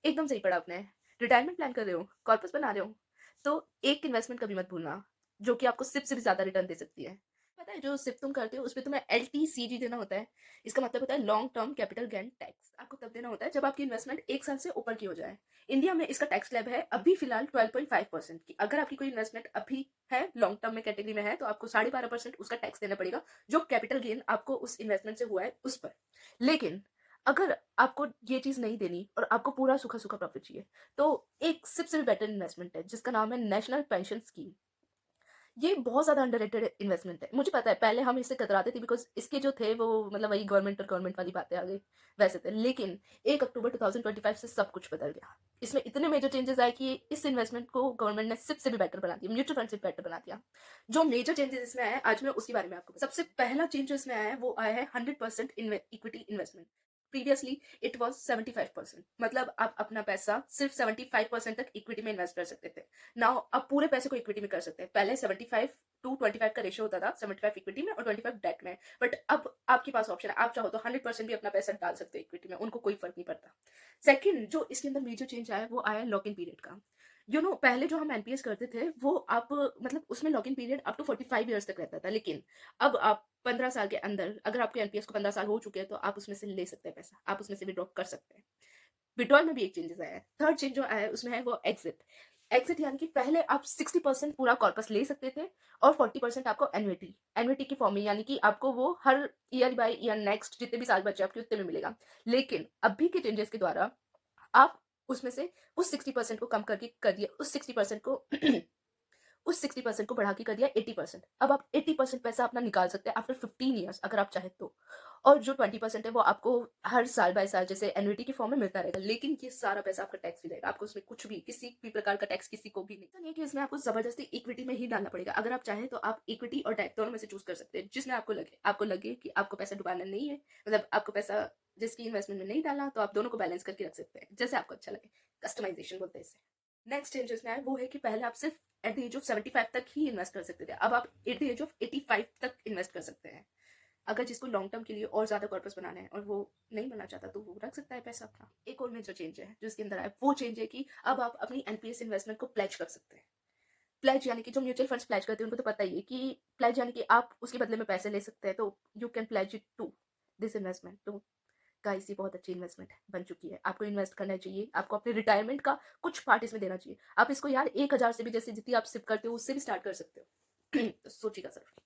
एकदम सही पढ़ा आपने। रिटायरमेंट प्लान कर रहे हो, कॉर्पस बना रहे हो, तो एक इन्वेस्टमेंट कभी मत भूलना, जो कि आपको सिप से भी ज़्यादा रिटर्न दे सकती है। पता है जो सिप तुम करते हो उसपे तुम्हें एलटीसीजी देना होता है। इसका मतलब होता है long term capital gain tax. आपको तब देना होता है जब आपकी इन्वेस्टमेंट 1 साल से ऊपर की हो जाए। इंडिया में इसका टैक्स स्लैब है अभी फिलहाल 12.5% की। अगर आपकी कोई इन्वेस्टमेंट अभी है, लॉन्ग टर्म में कैटेगरी में है, तो आपको 12.5% उसका टैक्स देना पड़ेगा, जो कैपिटल गेन आपको उस इन्वेस्टमेंट से हुआ है उस पर। लेकिन अगर आपको ये चीज़ नहीं देनी और आपको पूरा सूखा-सूखा प्रॉफ़िट चाहिए, तो एक सबसे भी बेटर इन्वेस्टमेंट है जिसका नाम है नेशनल पेंशन स्कीम। ये बहुत ज़्यादा अंडररेटेड इन्वेस्टमेंट है। मुझे पता है पहले हम इससे कतराते थे बिकॉज़ इसके जो थे वो मतलब वही गवर्नमेंट और गवर्नमेंट वाली बातें आ गई, वैसे थे। लेकिन 1 अक्टूबर 2025 से सब कुछ बदल गया। इसमें इतने मेजर चेंजेज़ आए कि इस इन्वेस्टमेंट को गवर्नमेंट ने सिप से भी बेटर बना दिया, म्यूचुअल फंड से भी बेटर बना दिया। जो मेजर चेंजेज़ इसमें आए हैं, आज मैं उसके बारे में आपको सबसे पहला चेंज जो इसमें आया है, वो आया है 100% equity investment. Previously it was 75%, मतलब आप अपना पैसा सिर्फ 75% तक इक्विटी में इन्वेस्ट कर सकते थे। नाउ आप पूरे पैसे को इक्विटी में कर सकते हैं। पहले 75 टू 25 का रेशियो होता था, 75 इक्विटी में और 25 डेट में। बट अब आपके पास ऑप्शन है, आप चाहो तो 100% भी अपना पैसा डाल सकते हो इक्विटी में, उनको कोई फर्क नहीं पड़ता। सेकंड जो इसके अंदर मेजर चेंज आया है, वो आया लॉक इन पीरियड का। पहले जो हम एनपीएस करते थे वो आप मतलब उसमें lock in period up to 45 years तक रहता था। लेकिन अब आप 15 साल के अंदर, अगर आपके एनपीएस को 15 साल हो चुके हैं, तो आप उसमें से ले सकते हैं पैसा, आप उसमें से विथड्रॉ कर सकते हैं। विड्रॉल में भी एक चेंजेस आया है। थर्ड चेंज जो आया है उसमें है वो एग्जिट। एग्जिट यानी कि पहले आप 60% पूरा कॉर्पस ले सकते थे और 40% आपको एन्युटी एन्युटी की फॉर्म में, यानी कि आपको वो हर ईयर बाय ईयर नेक्स्ट जितने भी साल बचे आपके उतने में मिलेगा। लेकिन अभी के चेंजेस के द्वारा आप उसमें से उस 60% को कम करके कर दिया, उस 60% को उस 60% को बढ़ा के कर दिया 80%। अब आप 80% पैसा अपना निकाल सकते हैं आफ्टर 15 इयर्स अगर आप चाहें तो। और जो 20% है वो आपको हर साल बाय साल जैसे एन्युटी की फॉर्म में मिलता रहेगा। लेकिन ये सारा पैसा आपका टैक्स भी देगा। आपको उसमें कुछ भी किसी भी प्रकार का टैक्स किसी को भी नहीं। ऐसा नहीं है कि इसमें आपको ज़बरदस्ती इक्विटी में ही डालना पड़ेगा। अगर आप चाहें तो आप इक्विटी और डेट दोनों में से चूज़ कर सकते हैं, जिसमें आपको लगे कि आपको पैसा डुबाना नहीं है, मतलब आपको पैसा जिसकी इन्वेस्टमेंट में नहीं डालना, तो आप दोनों को बैलेंस करके रख सकते हैं, जैसे आपको अच्छा लगे। कस्टमाइज़ेशन बोलते हैं इसे। नेक्स्ट चेंज इसमें आया वो है कि पहले आप सिर्फ एट द एज ऑफ 75 तक ही इन्वेस्ट कर सकते थे। अब आप एट द एज ऑफ 85 तक इन्वेस्ट कर सकते हैं। अगर जिसको लॉन्ग टर्म के लिए और ज़्यादा पर्पस बनाना है और वो नहीं बनना चाहता, तो वो रख सकता है पैसा अपना। एक और मेजर चेंज है जो इसके अंदर आया, वो चेंज है कि अब आप अपनी एनपीएस इन्वेस्टमेंट को प्लेज कर सकते हैं। प्लेज यानी कि जो म्यूचुअल फंड्स प्लेज करते हैं उनको तो पता ही है कि प्लेज यानी कि आप उसके बदले में पैसे ले सकते हैं, तो you can pledge it to this investment. तो गाइस ये बहुत अच्छी इन्वेस्टमेंट बन चुकी है। आपको इन्वेस्ट करना चाहिए, आपको अपने रिटायरमेंट का कुछ पार्ट इसमें देना चाहिए। आप इसको यार 1000 से भी, जैसे जितनी आप सिप करते हो उससे भी स्टार्ट कर सकते हो। तो सोचिएगा ज़रूर।